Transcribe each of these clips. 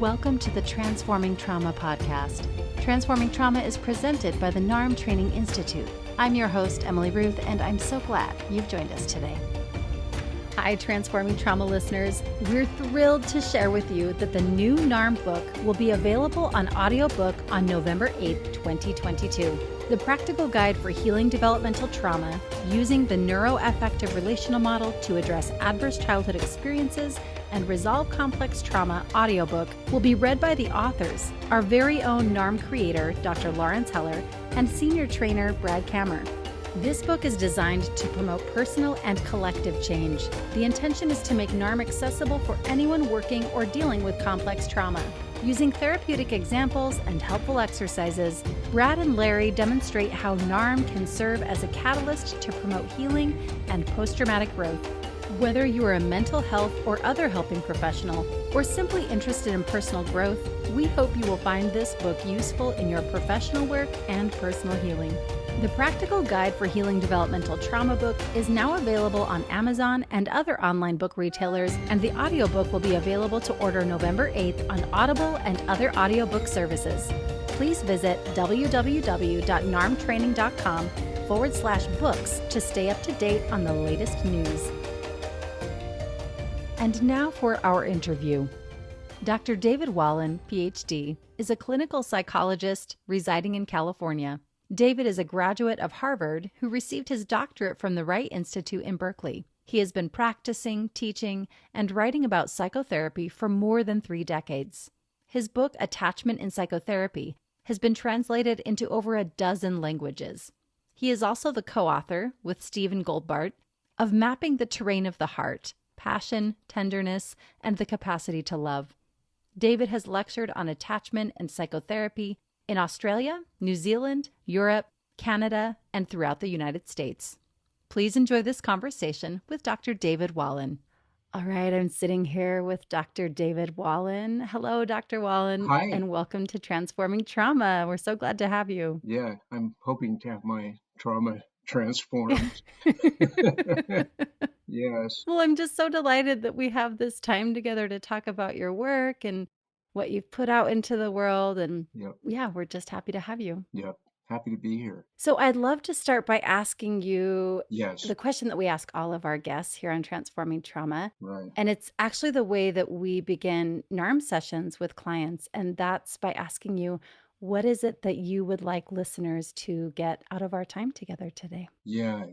Welcome to the Transforming Trauma podcast. Transforming Trauma is presented by the NARM Training Institute. I'm your host, Emily Ruth, and I'm so glad you've joined us today. Hi, Transforming Trauma listeners. We're thrilled to share with you that the new NARM book will be available on audiobook on November 8th, 2022. The Practical Guide for Healing Developmental Trauma, using the neuroaffective relational model to address adverse childhood experiences and resolve complex trauma audiobook will be read by the authors, our very own NARM creator, Dr. Lawrence Heller, and senior trainer, Brad Kammer. This book is designed to promote personal and collective change. The intention is to make NARM accessible for anyone working or dealing with complex trauma. Using therapeutic examples and helpful exercises, Brad and Larry demonstrate how NARM can serve as a catalyst to promote healing and post-traumatic growth. Whether you are a mental health or other helping professional, or simply interested in personal growth, we hope you will find this book useful in your professional work and personal healing. The Practical Guide for Healing Developmental Trauma book is now available on Amazon and other online book retailers, and the audiobook will be available to order November 8th on Audible and other audiobook services. Please visit www.narmtraining.com/books to stay up to date on the latest news. And now for our interview. Dr. David Wallin, PhD, is a clinical psychologist residing in California. David is a graduate of Harvard who received his doctorate from the Wright Institute in Berkeley. He has been practicing, teaching, and writing about psychotherapy for more than 3 decades. His book, Attachment in Psychotherapy, has been translated into over a dozen languages. He is also the co-author, with Stephen Goldbart, of Mapping the Terrain of the Heart, Passion, Tenderness, and the Capacity to Love. David has lectured on attachment and psychotherapy in Australia, New Zealand, Europe, Canada, and throughout the United States. Please enjoy this conversation with Dr. David Wallin. All right, I'm sitting here with Dr. David Wallin. Hello, Dr. Wallin. Hi. And welcome to Transforming Trauma. We're so glad to have you. Yeah, I'm hoping to have my trauma transformed. Yes. Well, I'm just so delighted that we have this time together to talk about your work and what you've put out into the world. And Yep. yeah, we're just happy to have you. Yep. Happy to be here. So I'd love to start by asking you Yes. the question that we ask all of our guests here on Transforming Trauma. Right. And it's actually the way that we begin NARM sessions with clients. And that's by asking you, what is it that you would like listeners to get out of our time together today? Yeah.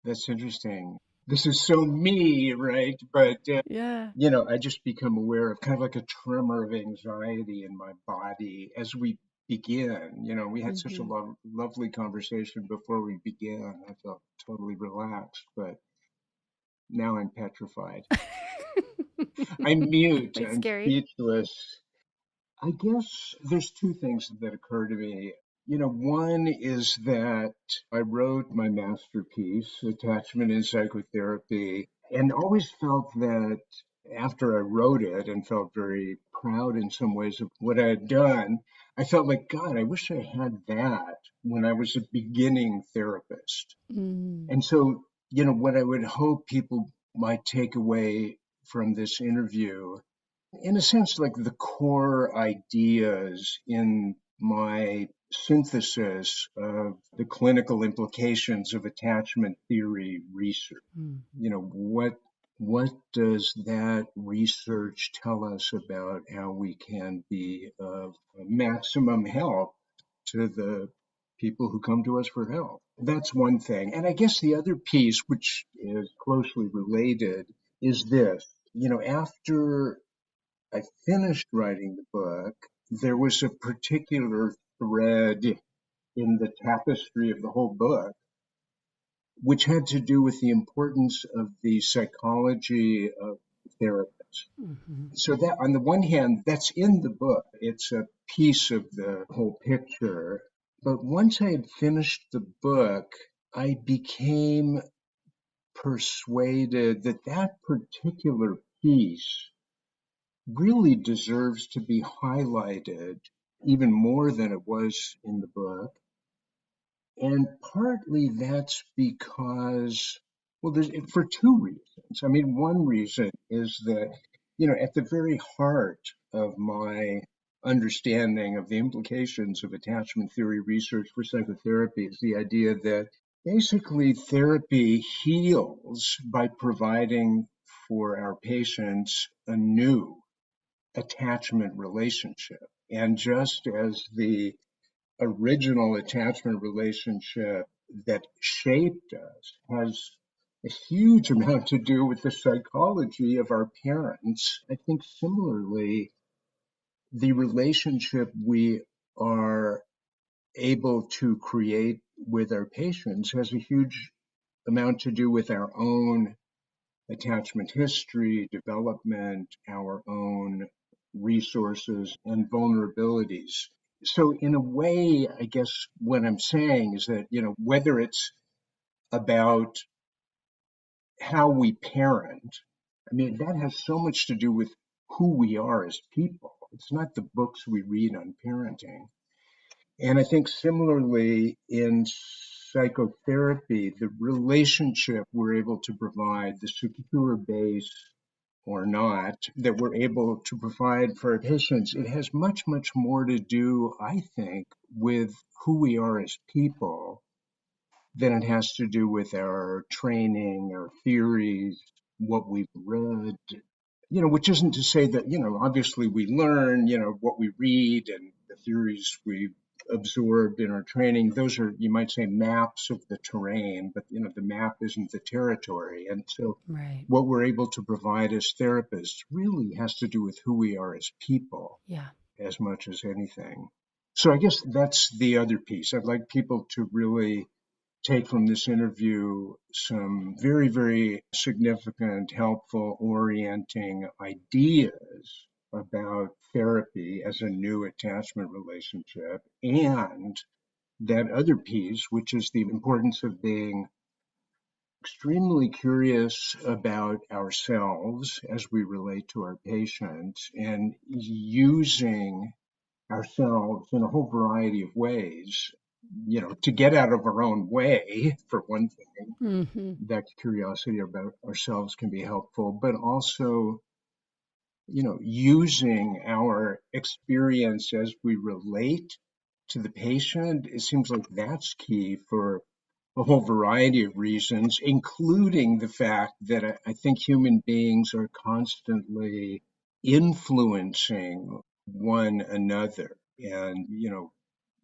That's interesting. This is so me, right? But, Yeah. I just become aware of kind of like a tremor of anxiety in my body as we begin. We had such a lovely conversation before we began. I felt totally relaxed, but now I'm petrified. I'm mute. It's I'm scary. speechless. I guess there's 2 things that occur to me. One is that I wrote my masterpiece, Attachment in Psychotherapy, and always felt that after I wrote it and felt very proud in some ways of what I had done, I felt like, God, I wish I had that when I was a beginning therapist. And so, what I would hope people might take away from this interview, in a sense, like the core ideas in my synthesis of the clinical implications of attachment theory research. What does that research tell us about how we can be of maximum help to the people who come to us for help? That's one thing. And I guess the other piece, which is closely related, is this. After I finished writing the book, there was a particular thread in the tapestry of the whole book, which had to do with the importance of the psychology of therapists. So that, on the one hand, that's in the book. It's a piece of the whole picture. But once I had finished the book, I became persuaded that that particular piece really deserves to be highlighted even more than it was in the book. And partly that's because, well, there's for 2 reasons. I mean, one reason is that, at the very heart of my understanding of the implications of attachment theory research for psychotherapy is the idea that basically therapy heals by providing for our patients a new attachment relationship. And just as the original attachment relationship that shaped us has a huge amount to do with the psychology of our parents, I think similarly, the relationship we are able to create with our patients has a huge amount to do with our own attachment history, development, our own resources and vulnerabilities. So in a way, I guess what I'm saying is that, whether it's about how we parent, I mean, that has so much to do with who we are as people. It's not the books we read on parenting. And I think similarly in psychotherapy, the relationship we're able to provide, the secure base or not, that we're able to provide for our patients, it has much, much more to do, I think, with who we are as people than it has to do with our training, our theories, what we've read, which isn't to say that, obviously we learn, what we read and the theories we absorbed in our training. Those are, you might say, maps of the terrain, but, the map isn't the territory. And so Right. what we're able to provide as therapists really has to do with who we are as people. Yeah. As much as anything. So I guess that's the other piece. I'd like people to really take from this interview some very, very significant, helpful, orienting ideas about therapy as a new attachment relationship, and that other piece, which is the importance of being extremely curious about ourselves as we relate to our patients and using ourselves in a whole variety of ways, to get out of our own way, for one thing. Mm-hmm. That curiosity about ourselves can be helpful, but also, using our experience as we relate to the patient. It seems like that's key for a whole variety of reasons, including the fact that I think human beings are constantly influencing one another. And,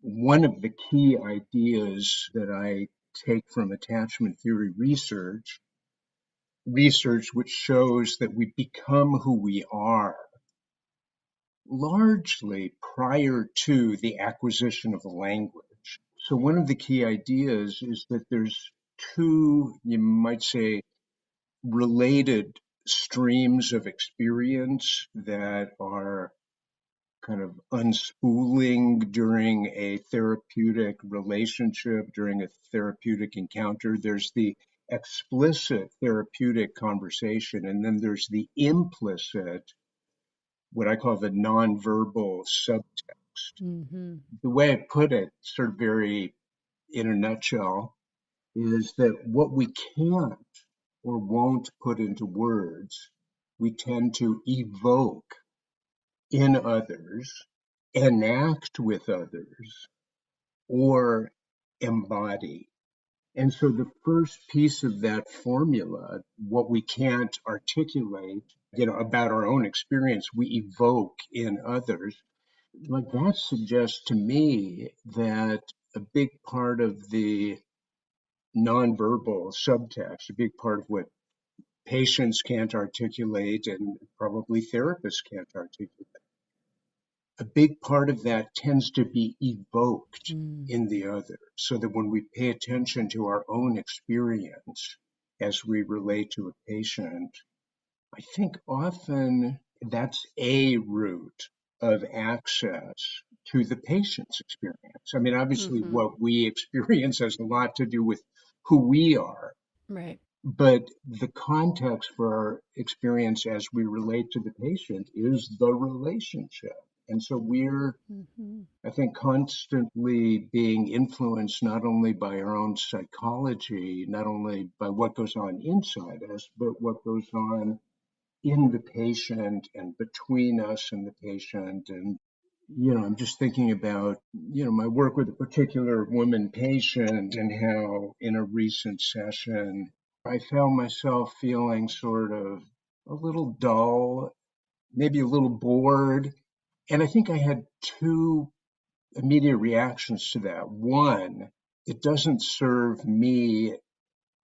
one of the key ideas that I take from attachment theory research which shows that we become who we are largely prior to the acquisition of a language. So one of the key ideas is that there's two, you might say, related streams of experience that are kind of unspooling during a therapeutic relationship, during a therapeutic encounter. There's the explicit therapeutic conversation, and then there's the implicit, what I call the nonverbal subtext. Mm-hmm. The way I put it, sort of very in a nutshell, is that what we can't or won't put into words, we tend to evoke in others, enact with others, or embody. And so the first piece of that formula, what we can't articulate, about our own experience, we evoke in others. Like that suggests to me that a big part of the nonverbal subtext, a big part of what patients can't articulate and probably therapists can't articulate, a big part of that tends to be evoked in the other, so that when we pay attention to our own experience as we relate to a patient, I think often that's a route of access to the patient's experience. I mean, obviously, Mm-hmm. what we experience has a lot to do with who we are, Right. but the context for our experience as we relate to the patient is the relationship. And so we're, I think, constantly being influenced not only by our own psychology, not only by what goes on inside us, but what goes on in the patient and between us and the patient. And, I'm just thinking about, my work with a particular woman patient and how in a recent session, I found myself feeling sort of a little dull, maybe a little bored. And I think I had two immediate reactions to that. One, it doesn't serve me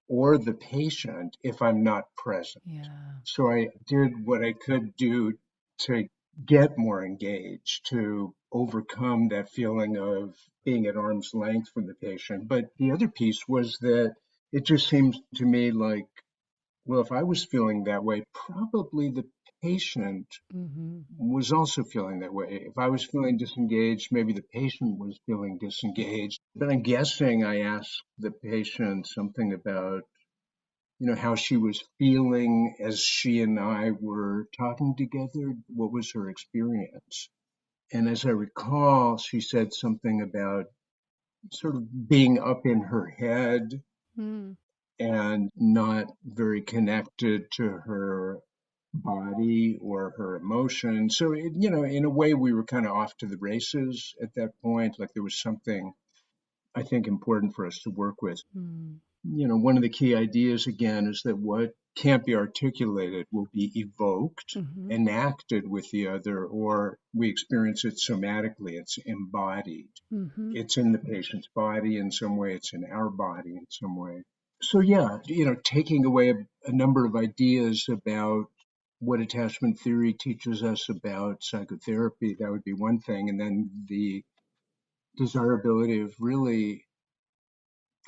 or the patient if I'm not present. Yeah. So I did what I could do to get more engaged, to overcome that feeling of being at arm's length from the patient. But the other piece was that it just seems to me like, well, if I was feeling that way, probably the patient Mm-hmm. was also feeling that way. If I was feeling disengaged, maybe the patient was feeling disengaged. But I'm guessing I asked the patient something about, how she was feeling as she and I were talking together. What was her experience? And as I recall, she said something about sort of being up in her head Mm. and not very connected to her body or her emotions. So, in a way, we were kind of off to the races at that point. Like there was something I think important for us to work with. Mm. One of the key ideas again is that what can't be articulated will be evoked, Mm-hmm. enacted with the other, or we experience it somatically. It's embodied. Mm-hmm. It's in the patient's body in some way, it's in our body in some way. So, yeah, taking away a number of ideas about what attachment theory teaches us about psychotherapy, that would be one thing. And then the desirability of really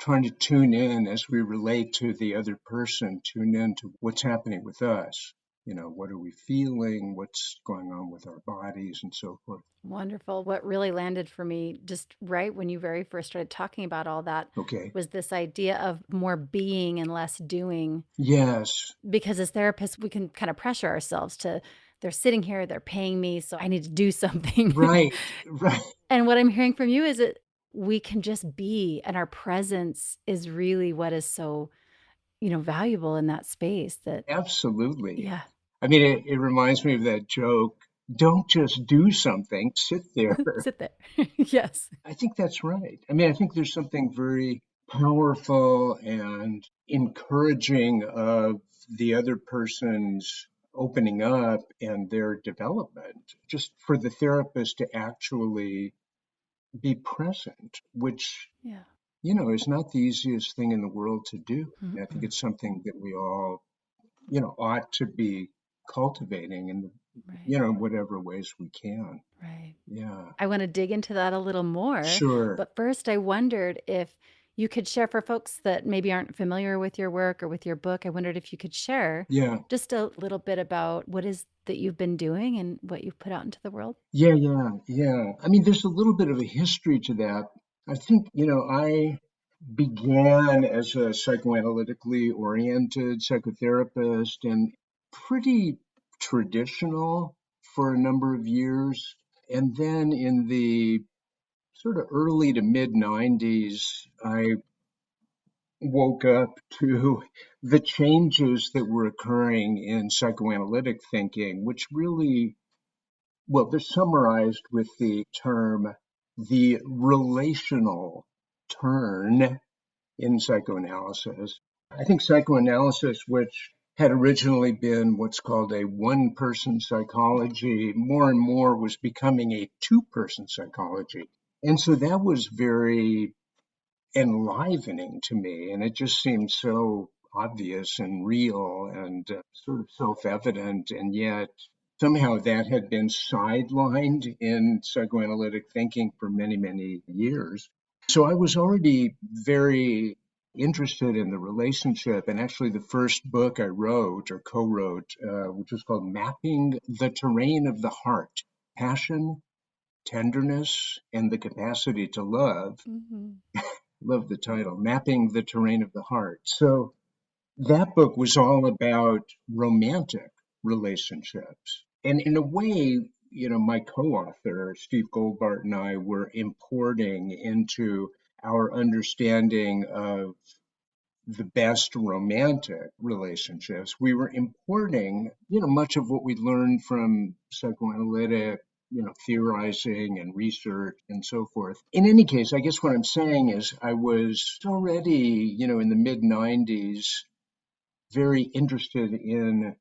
trying to tune in as we relate to the other person, tune in to what's happening with us. What are we feeling? What's going on with our bodies and so forth. Wonderful. What really landed for me just right when you very first started talking about all that Okay. was this idea of more being and less doing. Yes. Because as therapists, we can kind of pressure ourselves to, they're sitting here, they're paying me, so I need to do something. Right. Right. And what I'm hearing from you is that we can just be, and our presence is really what is so, valuable in that space that, Absolutely. yeah, I mean, it reminds me of that joke. Don't just do something, sit there. sit there. Yes. I think that's right. I mean, I think there's something very powerful and encouraging of the other person's opening up and their development, just for the therapist to actually be present, which, Yeah. is not the easiest thing in the world to do. And I think Mm-mm. it's something that we all, ought to be cultivating in Right. whatever ways we can. Right. Yeah, I want to dig into that a little more. sure. But first, I wondered if you could share for folks that maybe aren't familiar with your work or with your book. I wondered if you could share Yeah, just a little bit about what is that you've been doing and what you've put out into the world. yeah. I mean, there's a little bit of a history to that. I think, I began as a psychoanalytically oriented psychotherapist and pretty traditional for a number of years. And then in the sort of early to mid 90s, I woke up to the changes that were occurring in psychoanalytic thinking, which really, well, they're summarized with the term the relational turn in psychoanalysis. I think psychoanalysis, which had originally been what's called a one person psychology, more and more was becoming a two-person psychology. And so that was very enlivening to me. And it just seemed so obvious and real and sort of self evident. And yet somehow that had been sidelined in psychoanalytic thinking for many, many years. So I was already very interested in the relationship. And actually, the first book I wrote or co wrote, which was called Mapping the Terrain of the Heart: Passion, Tenderness, and the Capacity to Love. Mm-hmm. Love the title, Mapping the Terrain of the Heart. So that book was all about romantic relationships. And in a way, my co-author, Steve Goldbart, and I were importing into our understanding of the best romantic relationships, we were importing, much of what we learned from psychoanalytic, theorizing and research and so forth. In any case, I guess what I'm saying is I was already, in the mid 90s, very interested in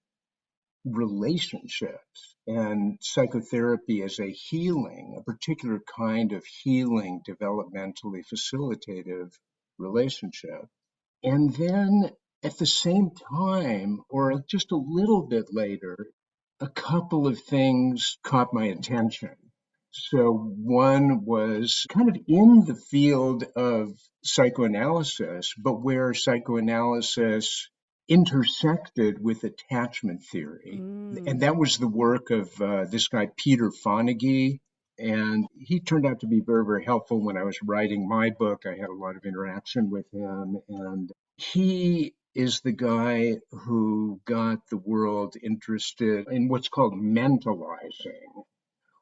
relationships and psychotherapy as a healing, a particular kind of healing, developmentally facilitative relationship. And then at the same time, or just a little bit later, a couple of things caught my attention. So one was kind of in the field of psychoanalysis, but where psychoanalysis intersected with attachment theory. And that was the work of this guy, Peter Fonagy. And he turned out to be very, very helpful when I was writing my book. I had a lot of interaction with him. And he is the guy who got the world interested in what's called mentalizing,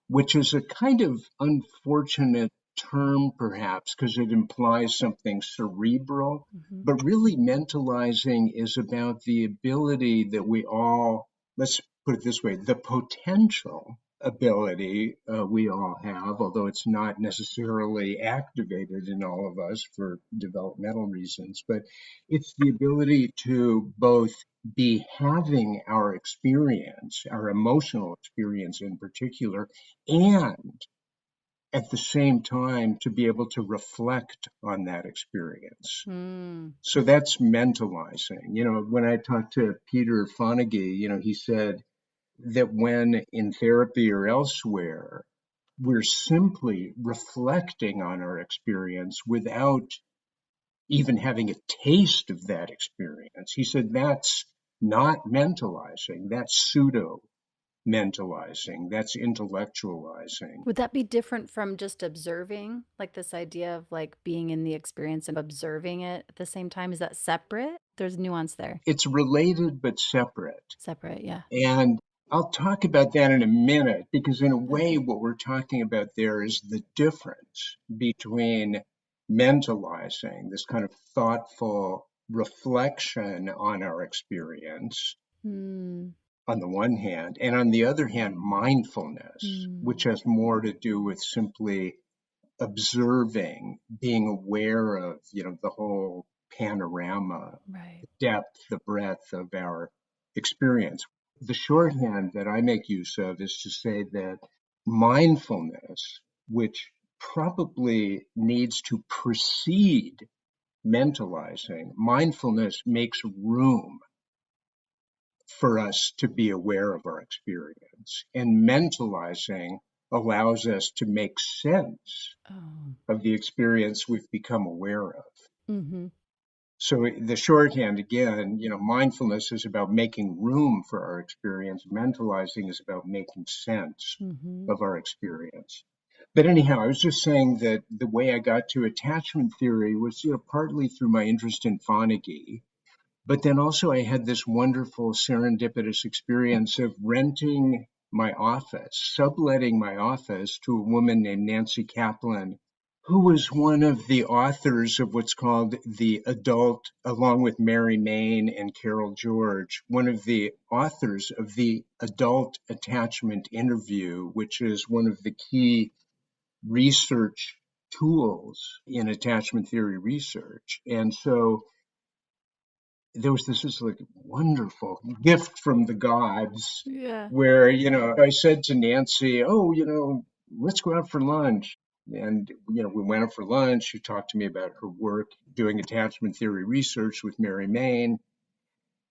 which is a kind of unfortunate term, perhaps, because it implies something cerebral. But really, mentalizing is about the ability that we all, let's put it this way, the potential ability we all have, although it's not necessarily activated in all of us for developmental reasons, but it's the ability to both be having our experience, our emotional experience in particular, and at the same time to be able to reflect on that experience. So that's mentalizing. When I talked to Peter Fonagy, he said that when in therapy or elsewhere, we're simply reflecting on our experience without even having a taste of that experience. He said that's not mentalizing, that's pseudo mentalizing, that's intellectualizing. Would that be different from just observing, like this idea of like being in the experience and observing it at the same time? Is that separate? There's nuance there. It's related but separate. Separate, yeah. And I'll talk about that in a minute, because in a way, what we're talking about there is the difference between mentalizing, this kind of thoughtful reflection on our experience, on the one hand, and on the other hand, mindfulness, which has more to do with simply observing, being aware of, the whole panorama, Right. the depth, the breadth of our experience. The shorthand that I make use of is to say that mindfulness, which probably needs to precede mentalizing, mindfulness makes room for us to be aware of our experience. And mentalizing allows us to make sense of the experience we've become aware of. So the shorthand again, mindfulness is about making room for our experience. Mentalizing is about making sense of our experience. But anyhow, I was just saying that the way I got to attachment theory was, partly through my interest in Fonagy. But then also I had this wonderful serendipitous experience of renting my office, subletting my office to a woman named Nancy Kaplan, who was one of the authors of what's called the adult, along with Mary Main and Carol George, one of the authors of the adult attachment interview, which is one of the key research tools in attachment theory research. And so there was this like wonderful gift from the gods, where, I said to Nancy, let's go out for lunch. And, we went out for lunch. She talked to me about her work doing attachment theory research with Mary Main.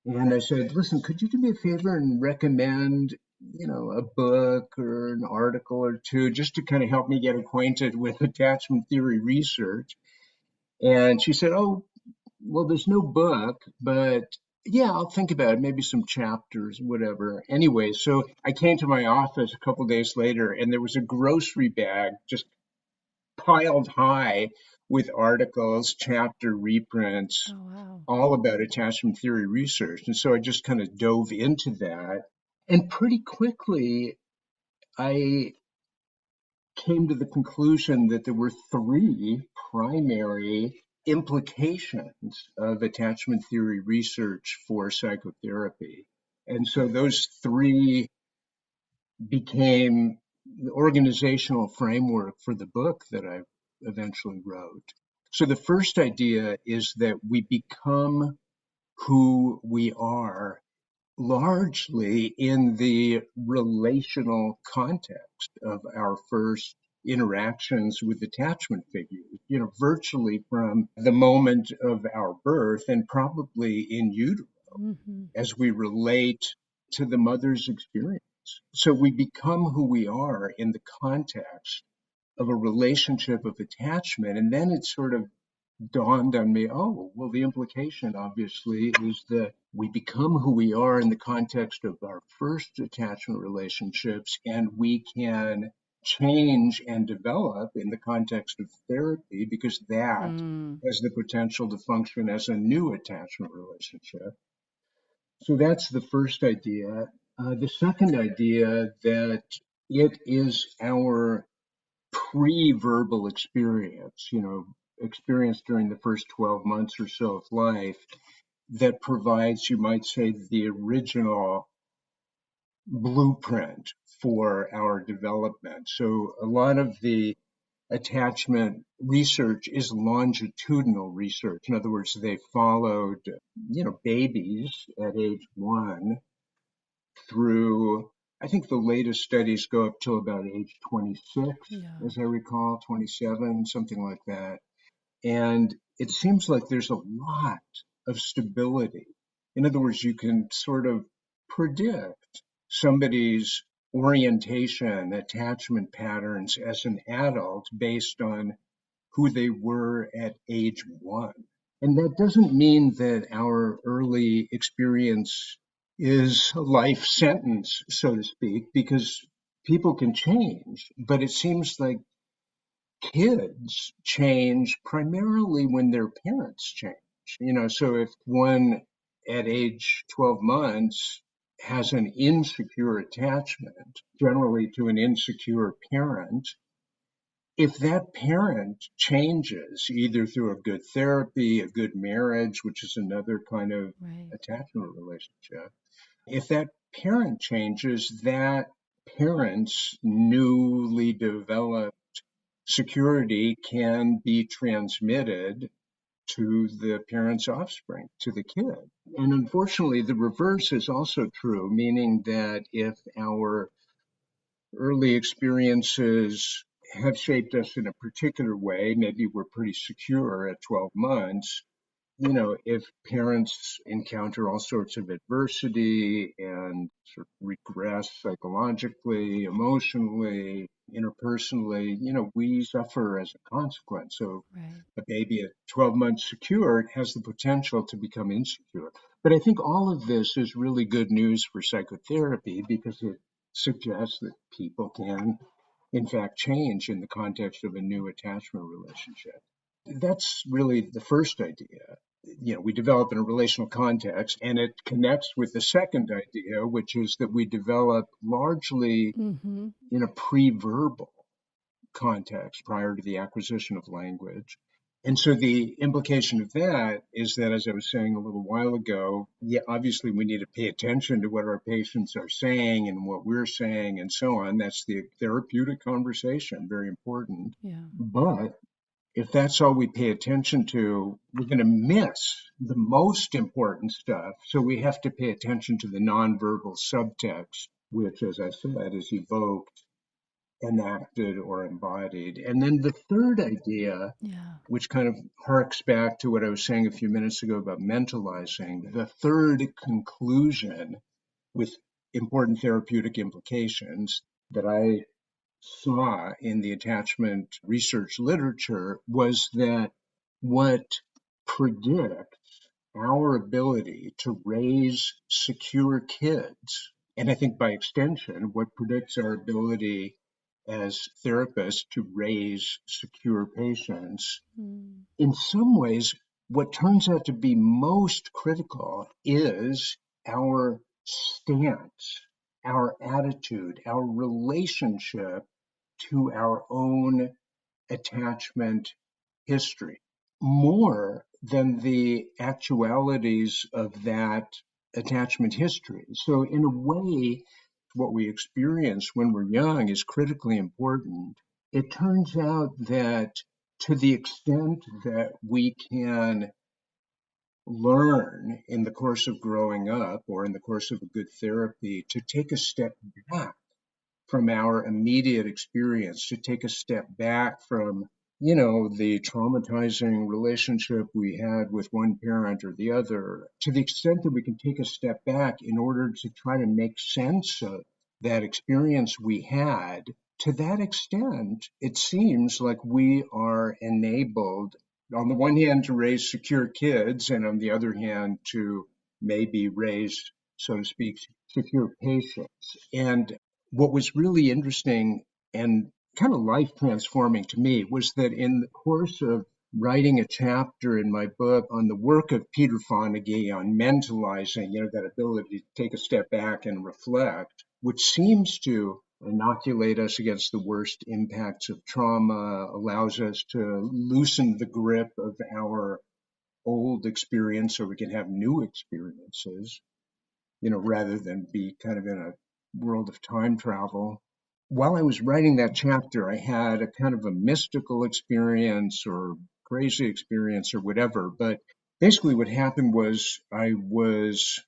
And I said, listen, could you do me a favor and recommend, a book or an article or two, just to kind of help me get acquainted with attachment theory research? And she said, oh, well, there's no book, but yeah, I'll think about it. Maybe some chapters, whatever. Anyway, so I came to my office a couple days later, and there was a grocery bag just piled high with articles, chapter reprints, all about attachment theory research. And so I just kind of dove into that. And pretty quickly, I came to the conclusion that there were three primary implications of attachment theory research for psychotherapy. And so those three became the organizational framework for the book that I eventually wrote. So the first idea is that we become who we are largely in the relational context of our first interactions with attachment figures, virtually from the moment of our birth and probably in utero as we relate to the mother's experience. So we become who we are in the context of a relationship of attachment. And then it sort of dawned on me, oh, well, the implication obviously is that we become who we are in the context of our first attachment relationships, and we can change and develop in the context of therapy because that has the potential to function as a new attachment relationship. So that's the first idea. The second idea that it is our pre-verbal experience, experience during the first 12 months or so of life that provides, you might say, the original blueprint for our development. So a lot of the attachment research is longitudinal research. In other words, they followed, babies at age 1 through, I think the latest studies go up till about age 26, as I recall, 27, something like that. And it seems like there's a lot of stability. In other words, you can sort of predict somebody's orientation, attachment patterns as an adult based on who they were at age 1. And that doesn't mean that our early experience is a life sentence, so to speak, because people can change. But it seems like kids change primarily when their parents change. So if one at age 12 months has an insecure attachment, generally to an insecure parent, if that parent changes either through a good therapy, a good marriage, which is another kind of attachment relationship, if that parent changes, that parent's newly developed security can be transmitted to the parent's offspring, to the kid. And unfortunately, the reverse is also true, meaning that if our early experiences have shaped us in a particular way, maybe we're pretty secure at 12 months, if parents encounter all sorts of adversity and sort of regress psychologically, emotionally, interpersonally, we suffer as a consequence. So a baby at 12 months secured has the potential to become insecure. But I think all of this is really good news for psychotherapy because it suggests that people can, in fact, change in the context of a new attachment relationship. That's really the first idea. We develop in a relational context, and it connects with the second idea, which is that we develop largely in a pre-verbal context prior to the acquisition of language. And so the implication of that is that, as I was saying a little while ago, obviously we need to pay attention to what our patients are saying and what we're saying and so on. That's the therapeutic conversation, very important. But if that's all we pay attention to, we're going to miss the most important stuff. So we have to pay attention to the nonverbal subtext, which, as I said, is evoked, enacted, or embodied. And then the third idea, which kind of harks back to what I was saying a few minutes ago about mentalizing, the third conclusion with important therapeutic implications that I saw in the attachment research literature was that what predicts our ability to raise secure kids, and I think by extension, what predicts our ability as therapists to raise secure patients, in some ways, what turns out to be most critical is our stance, our attitude, our relationship to our own attachment history. more than the actualities of that attachment history. So, in a way, what we experience when we're young is critically important. It turns out that to the extent that we can learn in the course of growing up or in the course of a good therapy to take a step back from our immediate experience, to take a step back from, the traumatizing relationship we had with one parent or the other, to the extent that we can take a step back in order to try to make sense of that experience we had, to that extent, it seems like we are enabled, on the one hand, to raise secure kids, and on the other hand, to maybe raise, so to speak, secure patients. And what was really interesting and kind of life transforming to me was that in the course of writing a chapter in my book on the work of Peter Fonagy on mentalizing, that ability to take a step back and reflect, which seems to inoculate us against the worst impacts of trauma, allows us to loosen the grip of our old experience so we can have new experiences, rather than be kind of in a world of time travel. While I was writing that chapter, I had a kind of a mystical experience or crazy experience or whatever. But basically, what happened was I was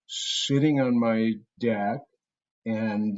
sitting on my deck and,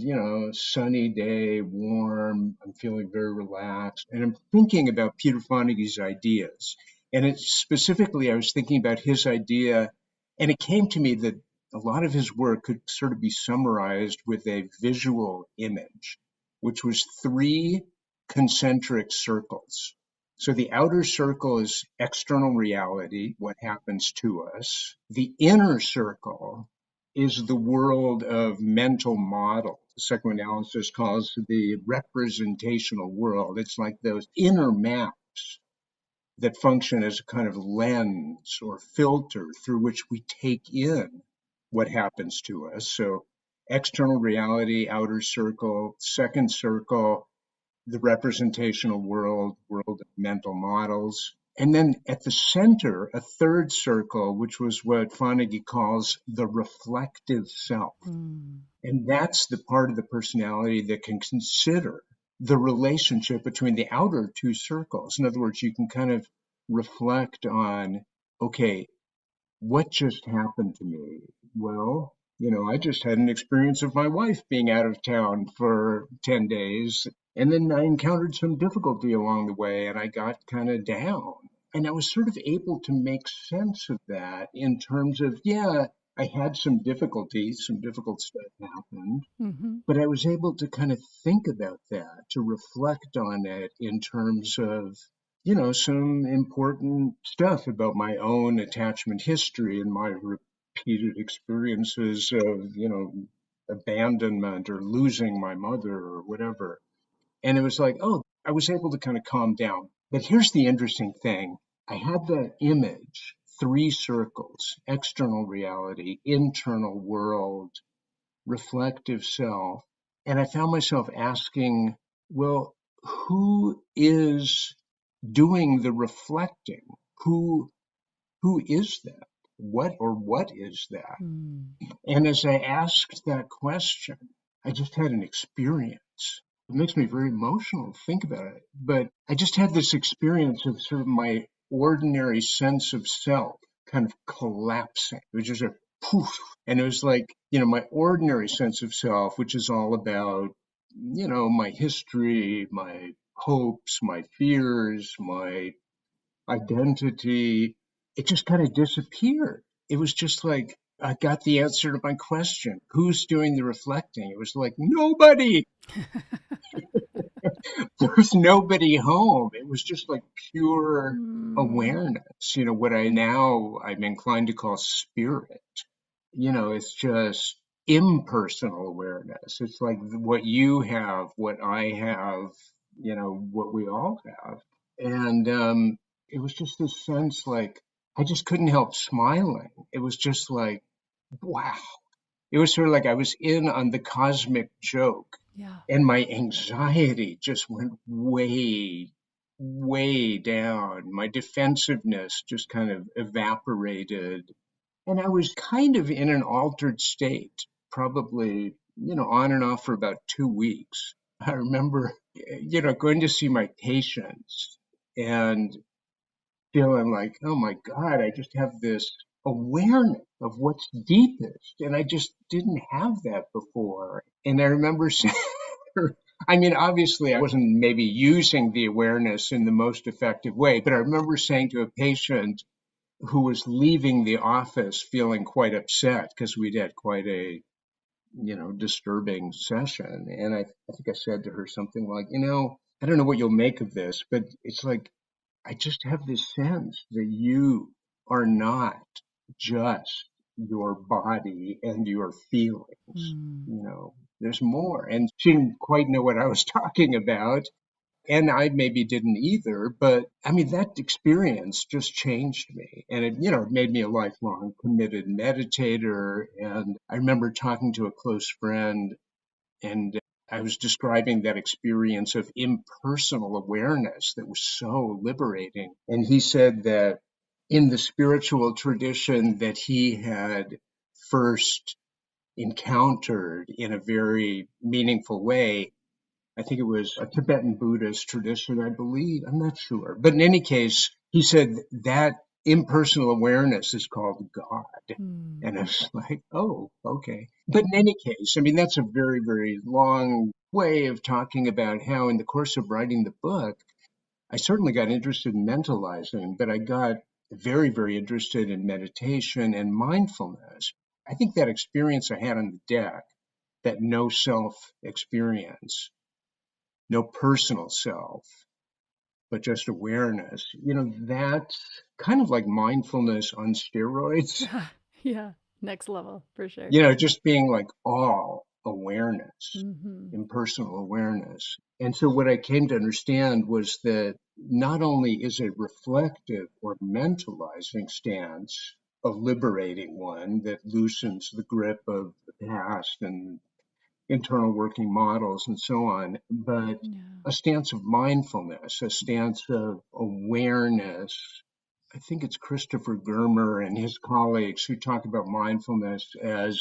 sunny day, warm, I'm feeling very relaxed. And I'm thinking about Peter Fonagy's ideas. And specifically, I was thinking about his idea. And it came to me that a lot of his work could sort of be summarized with a visual image, which was three concentric circles. So the outer circle is external reality, what happens to us. The inner circle is the world of mental model. Psychoanalysis calls the representational world. It's like those inner maps that function as a kind of lens or filter through which we take in what happens to us. So external reality, outer circle, second circle, the representational world of mental models. And then at the center, a third circle, which was what Fonagy calls the reflective self. And that's the part of the personality that can consider the relationship between the outer two circles. In other words, you can kind of reflect on, okay, what just happened to me? Well, I just had an experience of my wife being out of town for 10 days. And then I encountered some difficulty along the way and I got kind of down. And I was sort of able to make sense of that in terms of, yeah, I had some difficulties, some difficult stuff happened, but I was able to kind of think about that, to reflect on it in terms of, some important stuff about my own attachment history and my repeated experiences of, abandonment or losing my mother or whatever. And it was like, oh, I was able to kind of calm down. But here's the interesting thing. I had that image, three circles, external reality, internal world, reflective self. And I found myself asking, well, who is doing the reflecting? Who is that? What is that? And as I asked that question, I just had an experience. It makes me very emotional to think about it. But I just had this experience of sort of my ordinary sense of self kind of collapsing. It was just a poof. And it was like, my ordinary sense of self, which is all about, my history, my hopes, my fears, my identity, it just kind of disappeared. It was just like I got the answer to my question. Who's doing the reflecting? It was like nobody. There was nobody home. It was just like pure awareness. What I'm inclined to call spirit. It's just impersonal awareness. It's like what you have, what I have, what we all have. And it was just this sense like I just couldn't help smiling. It was just like, wow. It was sort of like I was in on the cosmic joke. Yeah. And my anxiety just went way way down. My defensiveness just kind of evaporated. And I was kind of in an altered state, probably, on and off for about 2 weeks. I remember, going to see my patients and feeling like, oh my God, I just have this awareness of what's deepest. And I just didn't have that before. And I remember saying, I mean, obviously, I wasn't maybe using the awareness in the most effective way, but I remember saying to a patient who was leaving the office feeling quite upset because we'd had quite a, disturbing session. And I think I said to her something like, I don't know what you'll make of this, but it's like, I just have this sense that you are not just your body and your feelings. There's more. And she didn't quite know what I was talking about. And I maybe didn't either. But I mean, that experience just changed me. And it made me a lifelong committed meditator. And I remember talking to a close friend, and I was describing that experience of impersonal awareness that was so liberating. And he said that in the spiritual tradition that he had first encountered in a very meaningful way, I think it was a Tibetan Buddhist tradition, I believe. I'm not sure. But in any case, he said that impersonal awareness is called God. And I was like, oh, okay. But in any case, I mean, that's a very, very long way of talking about how in the course of writing the book, I certainly got interested in mentalizing, but I got very, very interested in meditation and mindfulness. I think that experience I had on the deck, that no self experience, no personal self, but just awareness, that's kind of like mindfulness on steroids. Yeah, next level for sure. Just being like all awareness, impersonal awareness. And so what I came to understand was that not only is a reflective or mentalizing stance a liberating one that loosens the grip of the past and internal working models and so on, but a stance of mindfulness, a stance of awareness. I think it's Christopher Germer and his colleagues who talk about mindfulness as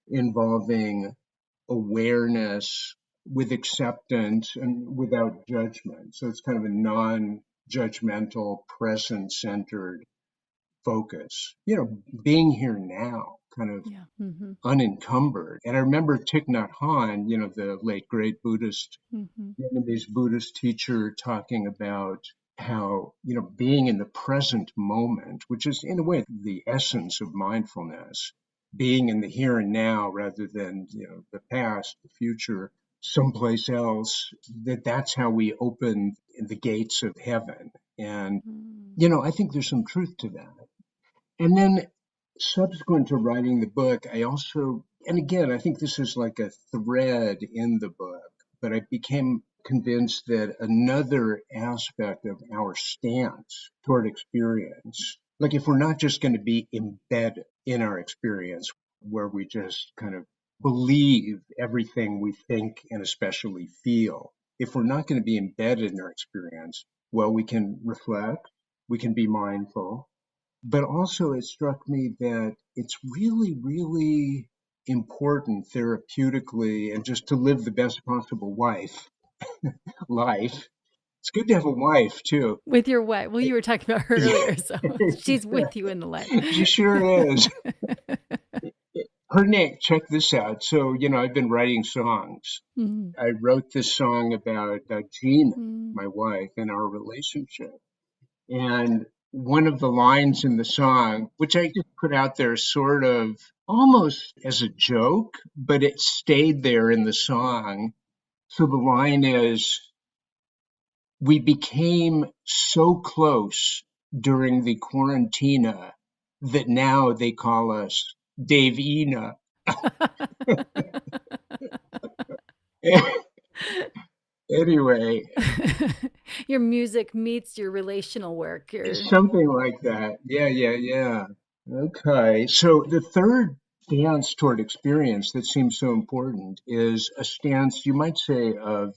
involving awareness with acceptance and without judgment. So it's kind of a non-judgmental, present-centered focus. Being here now, kind of unencumbered. And I remember Thich Nhat Hanh, the late great Buddhist, Vietnamese Buddhist teacher, talking about how, being in the present moment, which is in a way the essence of mindfulness, being in the here and now rather than, the past, the future, someplace else, that's how we open the gates of heaven. And, I think there's some truth to that. And then subsequent to writing the book, I also, and again, I think this is like a thread in the book, but I became convinced that another aspect of our stance toward experience, like if we're not just going to be embedded in our experience, where we just kind of believe everything we think and especially feel, if we're not going to be embedded in our experience, well, we can reflect, we can be mindful. But also it struck me that it's really, really important therapeutically and just to live the best possible life. It's good to have a wife too. With your wife. Well, you were talking about her earlier, so she's with you in the life. She sure is. Her name, check this out. So, I've been writing songs. I wrote this song about Gina, my wife, and our relationship. And one of the lines in the song, which I just put out there sort of almost as a joke, but it stayed there in the song. So the line is, we became so close during the quarantina that now they call us Dave-ina. Anyway. Your music meets your relational work. Something like that. Yeah. Okay. So the third stance toward experience that seems so important is a stance, you might say, of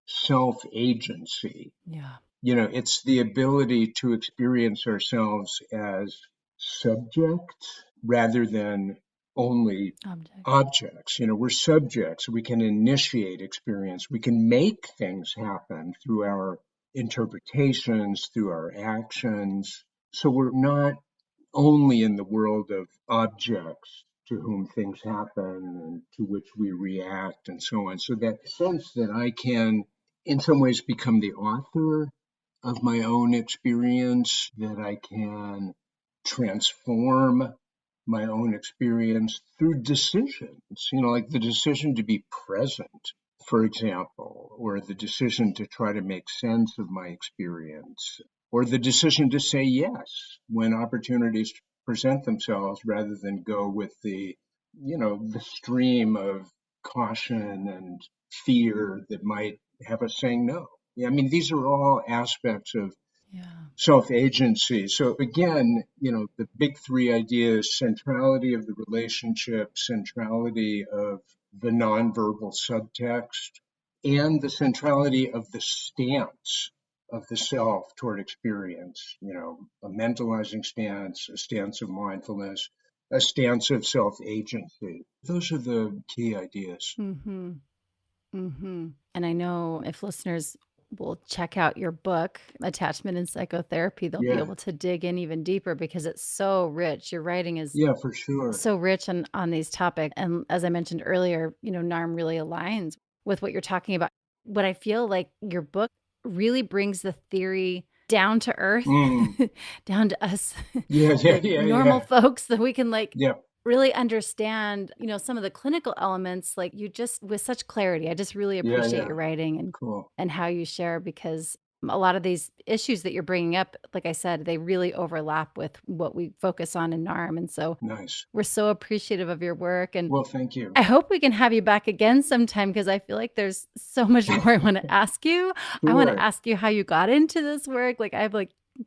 self-agency. Yeah. It's the ability to experience ourselves as subjects rather than only Object. objects. We're subjects. We can initiate experience. We can make things happen through our interpretations, through our actions. So we're not only in the world of objects to whom things happen and to which we react and so on. So that sense that I can, in some ways, become the author of my own experience, that I can transform my own experience through decisions, like the decision to be present, for example, or the decision to try to make sense of my experience, or the decision to say yes when opportunities present themselves rather than go with the stream of caution and fear that might have us saying no. Yeah, I mean, these are all aspects of Yeah. self-agency. So again, the big three ideas: centrality of the relationship, centrality of the nonverbal subtext, and the centrality of the stance of the self toward experience, a mentalizing stance, a stance of mindfulness, a stance of self-agency. Those are the key ideas. Mm-hmm. Mm-hmm. And I know if listeners will check out your book, Attachment and Psychotherapy, they'll be Yeah, able to dig in even deeper because it's so rich. Your writing is yeah, for sure. so rich on these topics. And as I mentioned earlier, NARM really aligns with what you're talking about. What I feel like your book really brings the theory down to earth, Mm. down to us, Yeah, yeah, the yeah, normal yeah. folks, that we can Yeah, really understand, some of the clinical elements, like you just with such clarity. I just really yeah, appreciate yeah. your writing Cool. and how you share, because a lot of these issues that you're bringing up, like I said, they really overlap with what we focus on in NARM. And so Nice. we're so appreciative of your work. And Well, thank you. I hope we can have you back again sometime, because I feel like there's so much more I want to ask you. I want to Sure. ask you how you got into this work. Like I have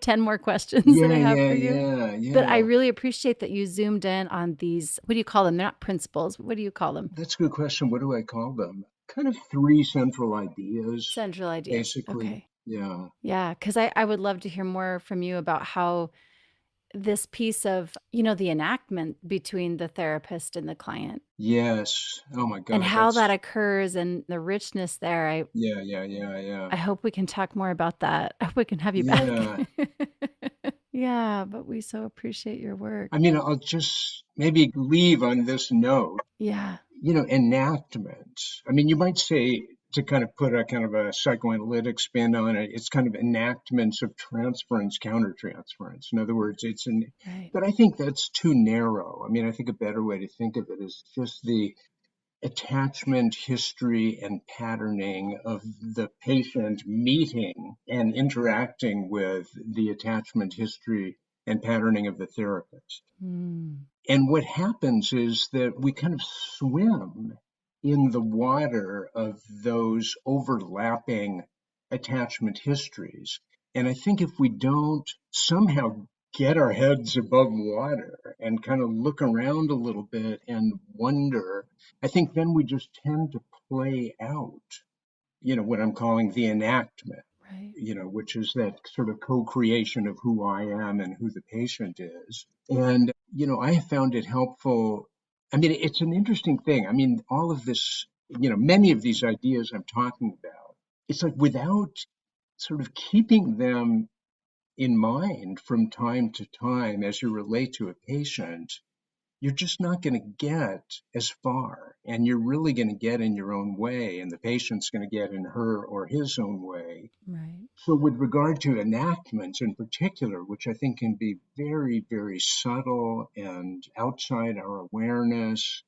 10 more questions that Yeah, I have yeah, for you. yeah, But I yeah. really appreciate that you zoomed in on these, what do you call them? They're not principles. What do you call them? That's a good question. What do I call them? Kind of three central ideas, Central ideas. basically. Okay. Yeah. Yeah. Because I would love to hear more from you about how this piece of, the enactment between the therapist and the client Yes. Oh my and God. how that occurs and the richness there. Yeah, yeah, yeah, yeah. I hope we can talk more about that. I hope we can have you back. Yeah. Yeah, but we so appreciate your work. I mean, I'll just maybe leave on this note. Yeah. Enactments. I mean, you might say, to kind of put a kind of a psychoanalytic spin on it, it's kind of enactments of transference, countertransference. In other words, Right. but I think that's too narrow. I mean, I think a better way to think of it is just the attachment history and patterning of the patient meeting and interacting with the attachment history and patterning of the therapist. Mm. And what happens is that we kind of swim in the water of those overlapping attachment histories. And I think if we don't somehow get our heads above water and kind of look around a little bit and wonder, I think then we just tend to play out, what I'm calling the enactment, Right. which is that sort of co-creation of who I am and who the patient is. And, I have found it helpful. I mean, it's an interesting thing. I mean, all of this, many of these ideas I'm talking about, it's like without sort of keeping them in mind from time to time as you relate to a patient, you're just not going to get as far. And you're really going to get in your own way, and the patient's going to get in her or his own way. Right. So, with regard to enactments in particular, which I think can be very, very subtle and outside our awareness,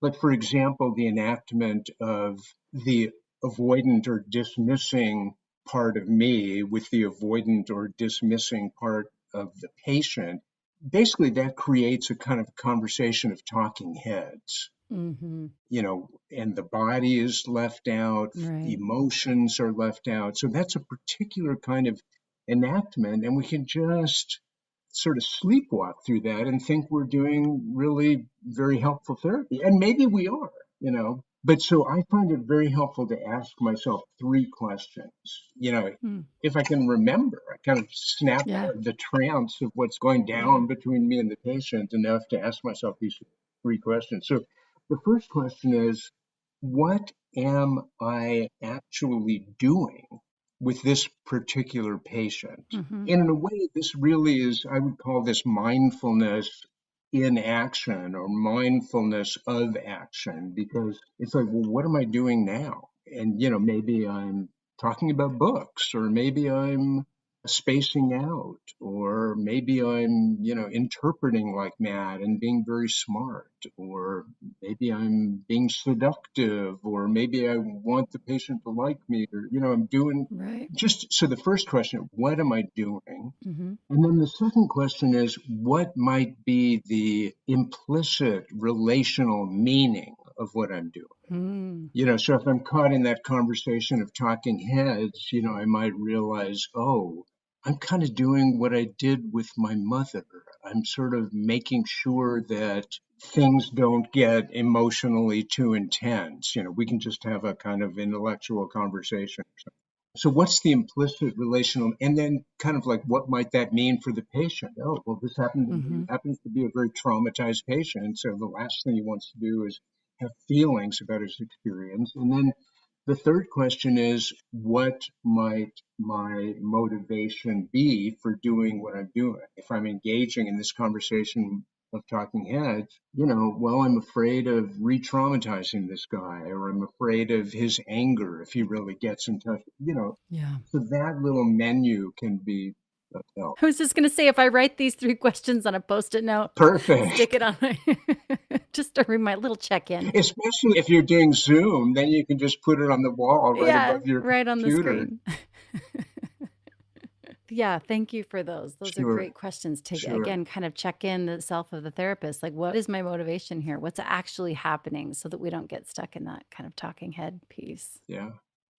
but for example, the enactment of the avoidant or dismissing part of me with the avoidant or dismissing part of the patient, basically that creates a kind of conversation of talking heads. Mm-hmm. And the body is left out, Right. emotions are left out. So that's a particular kind of enactment, and we can just sort of sleepwalk through that and think we're doing really very helpful therapy. And maybe we are, But so I find it very helpful to ask myself three questions. If I can remember, I kind of snap Yeah. out of the trance of what's going down between me and the patient enough to ask myself these three questions. So the first question is, what am I actually doing with this particular patient? Mm-hmm. And in a way, this really is, I would call this mindfulness in action or mindfulness of action, because it's like, well, what am I doing now? And, maybe I'm talking about books, or maybe I'm spacing out, or maybe I'm, interpreting like mad and being very smart, or maybe I'm being seductive, or maybe I want the patient to like me, or, I'm doing Right. just so the first question, what am I doing? Mm-hmm. And then the second question is, what might be the implicit relational meaning of what I'm doing? So if I'm caught in that conversation of talking heads, I might realize, oh, I'm kind of doing what I did with my mother. I'm sort of making sure that things don't get emotionally too intense. We can just have a kind of intellectual conversation. So what's the implicit relational, and then kind of like, what might that mean for the patient? Oh, well, this happens to be a very traumatized patient. So the last thing he wants to do is have feelings about his experience. And then the third question is, what might my motivation be for doing what I'm doing? If I'm engaging in this conversation of talking heads, well, I'm afraid of re-traumatizing this guy, or I'm afraid of his anger if he really gets in touch, Yeah. so that little menu can be of help. I was just going to say, if I write these three questions on a Post-it note, Perfect. stick it on my, just to my little check-in. Especially if you're doing Zoom, then you can just put it on the wall right above your right on the computer. screen. Yeah, thank you for those. Those are Sure. great questions to, Sure. again, kind of check in the self of the therapist. Like, what is my motivation here? What's actually happening, so that we don't get stuck in that kind of talking head piece. Yeah,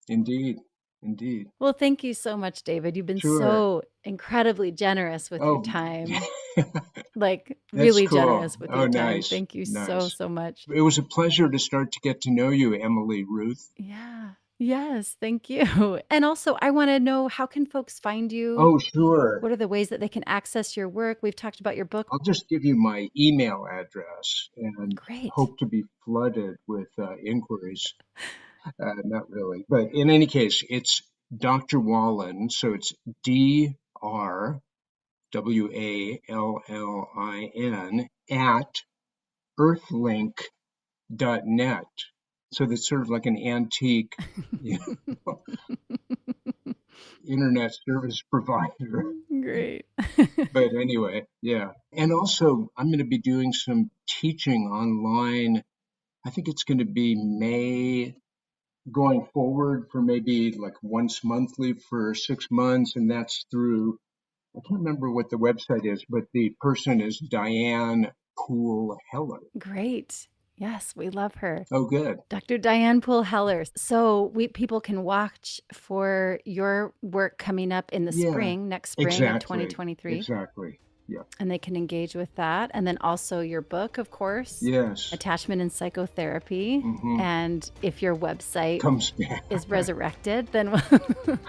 indeed. Indeed. Well, thank you so much, David. You've been Sure. so incredibly generous with your Oh, time. Like, that's really cool. generous with your time. Nice. Thank you so much. It was a pleasure to start to get to know you, Emily Ruth. Yeah. Yes, thank you. And also, I want to know, how can folks find you? Oh, sure. What are the ways that they can access your work? We've talked about your book. I'll just give you my email address and Great. hope to be flooded with inquiries. Not really. But in any case, it's Dr. Wallin. So it's DrWallin at earthlink.net. So that's sort of like an antique internet service provider. Great. But anyway, yeah. And also, I'm going to be doing some teaching online. I think it's going to be May going forward, for maybe like once monthly for 6 months. And that's through, I can't remember what the website is, but the person is Diane Poole Heller. Great. Yes, we love her. Oh, good. Dr. Diane Poole Heller. So people can watch for your work coming up in the spring, next spring of 2023. Exactly. Yeah. And they can engage with that. And then also your book, of course. Yes. Attachment and Psychotherapy. Mhm. And if your website Comes back. is resurrected, then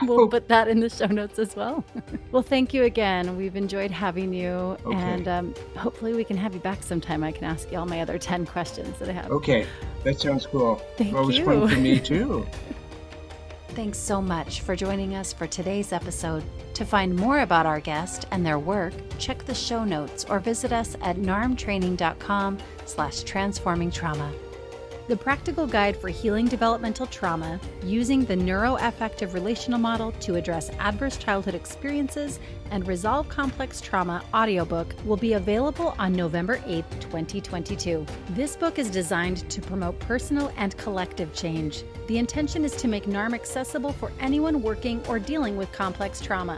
we'll put that in the show notes as well. Well, thank you again. We've enjoyed having you. Okay. And hopefully we can have you back sometime. I can ask you all my other 10 questions that I have. Okay. That sounds cool. Thank Well, it was you. fun for me too. Thanks so much for joining us for today's episode. To find more about our guest and their work, check the show notes or visit us at narmtraining.com/transformingtrauma. The practical guide for healing developmental trauma using the neuroaffective relational model to address adverse childhood experiences and resolve complex trauma audiobook will be available on November 8th, 2022. This book is designed to promote personal and collective change. The intention is to make NARM accessible for anyone working or dealing with complex trauma.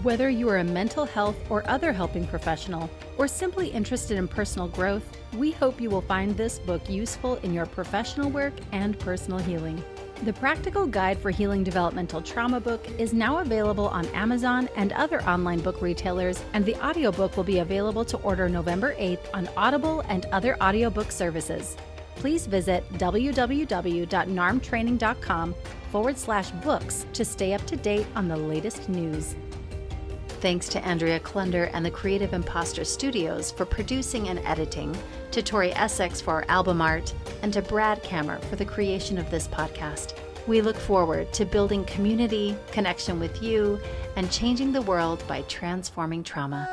Whether you are a mental health or other helping professional, or simply interested in personal growth, we hope you will find this book useful in your professional work and personal healing. The Practical Guide for Healing Developmental Trauma book is now available on Amazon and other online book retailers, and the audiobook will be available to order November 8th on Audible and other audiobook services. please visit www.narmtraining.com/books to stay up to date on the latest news. Thanks to Andrea Klunder and the Creative Imposter Studios for producing and editing, to Tori Essex for our album art, and to Brad Kammer for the creation of this podcast. We look forward to building community, connection with you, and changing the world by transforming trauma.